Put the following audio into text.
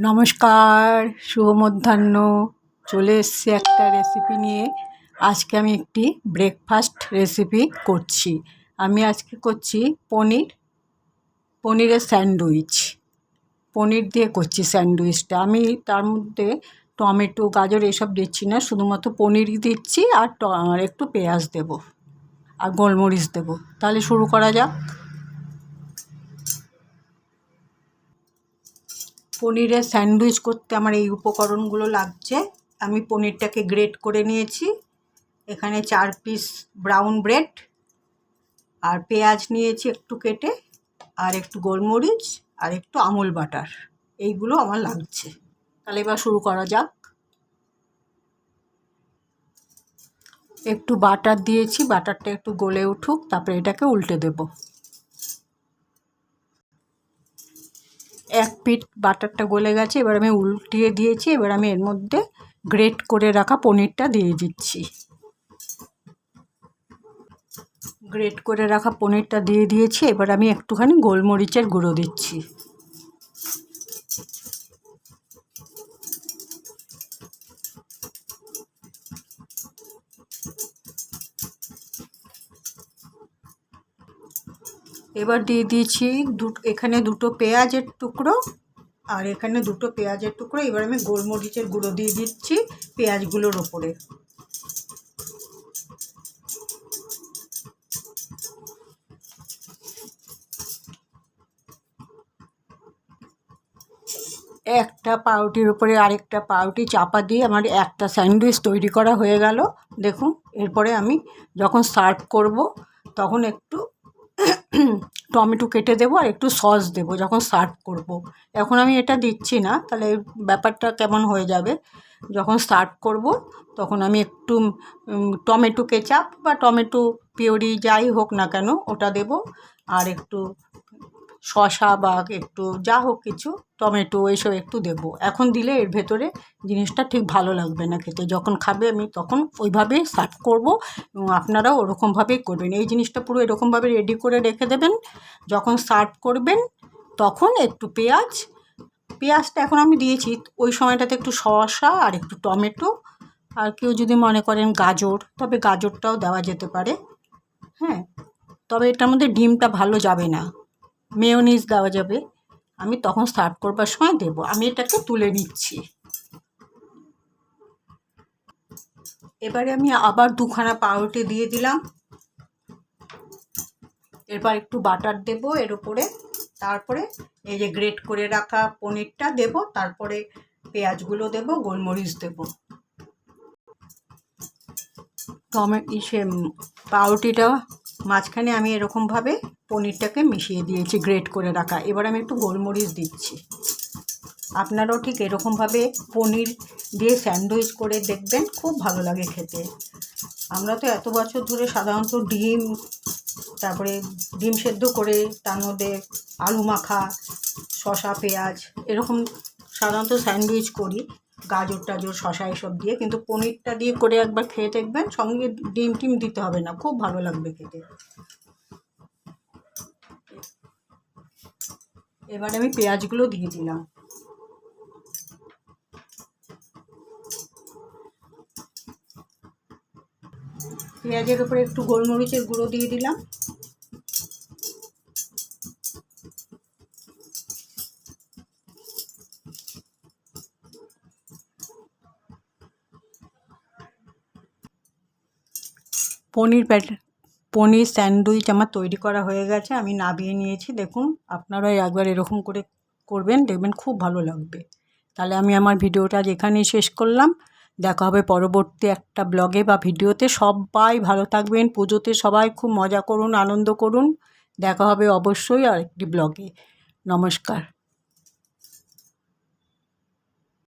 নমস্কার, শুভ মধ্যাহ্ন। চলে এসেছি একটা রেসিপি নিয়ে। আজকে আমি একটি ব্রেকফাস্ট রেসিপি করছি। আমি আজকে করছি পনিরের স্যান্ডউইচ। পনির দিয়ে করছি স্যান্ডউইচটা। আমি তার মধ্যে টমেটো, গাজর এসব দিচ্ছি না, শুধুমাত্র পনিরই দিচ্ছি আর একটু পেঁয়াজ দেব আর গোলমরিচ দেব। তাহলে শুরু করা যাক। পনিরের স্যান্ডউইচ করতে আমার এই উপকরণগুলো লাগছে। আমি পনিরটাকে গ্রেট করে নিয়েছি। এখানে 4 পিস ব্রাউন ব্রেড আর পেঁয়াজ নিয়েছি একটু কেটে, আর একটু গোলমরিচ আর একটু আমুল বাটার। এইগুলো আমার লাগছে। তাহলে এবার শুরু করা যাক। একটু বাটার দিয়েছি, বাটারটা একটু গলে উঠুক, তারপরে এটাকে উল্টে দেব। এক পিঠ বাটারটা গলে গেছে, এবার আমি উল্টিয়ে দিয়েছি। এবার আমি এর মধ্যে গ্রেট করে রাখা পনিরটা দিয়ে দিচ্ছি। গ্রেট করে রাখা পনিরটা দিয়ে দিয়েছি। এবার আমি একটুখানি গোলমরিচের গুঁড়ো দিচ্ছি। এবার দিয়ে দিয়েছি এখানে দুটো পেঁয়াজের টুকরো, আর এখানে দুটো পেঁয়াজের টুকরো। এবার আমি গোলমরিচের গুঁড়ো দিয়ে দিচ্ছি পেঁয়াজগুলোর ওপরে। একটা পাউরুটির উপরে আরেকটা পাউরুটি চাপা দিয়ে আমার একটা স্যান্ডউইচ তৈরি করা হয়ে গেল। দেখুন, এরপরে আমি যখন সার্ভ করব তখন একটু টমেটো কেটে দেবো আর একটু সস দেবো যখন সার্ভ করব। এখন আমি এটা দিচ্ছি না, তাহলে ব্যাপারটা কেমন হয়ে যাবে। যখন সার্ভ করব তখন আমি একটু টমেটো কেচাপ বা টমেটো পিউরি যাই হোক না কেন ওটা দেবো, আর একটু শসা বা একটু যা হোক কিছু টমেটো এইসব একটু দেবো। এখন দিলে এর ভেতরে জিনিসটা ঠিক ভালো লাগবে না খেতে। যখন খাবে আমি তখন ওইভাবেই সার্ভ করব, এবং আপনারাও ওরকমভাবেই করবেন। এই জিনিসটা পুরো এরকমভাবে রেডি করে রেখে দেবেন। যখন সার্ভ করবেন তখন একটু পেঁয়াজটা এখন আমি দিয়েছি, ওই সময়টাতে একটু শসা আর একটু টমেটো, আর কেউ যদি মনে করেন গাজর, তবে গাজরটাও দেওয়া যেতে পারে। হ্যাঁ, তবে এটার মধ্যে ডিমটা ভালো যাবে না, মেয়োনিজ দেওয়া যাবে। আমি তখন সার্ভ করবার সময় দেব। আমি এটাকে তুলে নিচ্ছি। এবারে আমি আবার দুখানা পাউরুটি দিয়ে দিলাম। এরপর একটু বাটার দেব এর উপরে, তারপরে এই যে গ্রেট করে রাখা পনিরটা দেব, তারপরে পেঁয়াজগুলো দেব, গোলমরিচ দেব। পাউরুটিটা মাঝখানে আমি এরকমভাবে পনিরটাকে মিশিয়ে দিয়েছি গ্রেট করে রাখা। এবার আমি একটু গোলমরিচ দিচ্ছি। আপনারাও ঠিক এরকমভাবে পনির দিয়ে স্যান্ডউইচ করে দেখবেন, খুব ভালো লাগে খেতে। আমরা তো এত বছর ধরে সাধারণত তারপরে ডিম সেদ্ধ করে তার মধ্যে আলু মাখা, শসা, পেঁয়াজ এরকম সাধারণত স্যান্ডউইচ করি, গাজর টাজর শসা এসব দিয়ে। কিন্তু পনিরটা দিয়ে করে একবার খেয়ে দেখবেন, সঙ্গে ডিম দিতে হবে না, খুব ভালো লাগবে খেতে। এবার আমি পেঁয়াজগুলো দিয়ে দিলাম। পেঁয়াজের উপরে একটু গোলমরিচের গুঁড়ো দিয়ে দিলাম। পনির স্যান্ডউইচ আমার তৈরি করা হয়ে গেছে। আমি নামিয়ে নিয়েছি। দেখুন, আপনারাও একবার এরকম করে করবেন, দেখবেন খুব ভালো লাগবে। তাহলে আমি আমার ভিডিওটা আজ এখানেই শেষ করলাম। দেখা হবে পরবর্তী একটা ব্লগে বা ভিডিওতে। সবাই ভালো থাকবেন। পুজোতে সবাই খুব মজা করুন, আনন্দ করুন। দেখা হবে অবশ্যই আরেকটি ব্লগে। নমস্কার।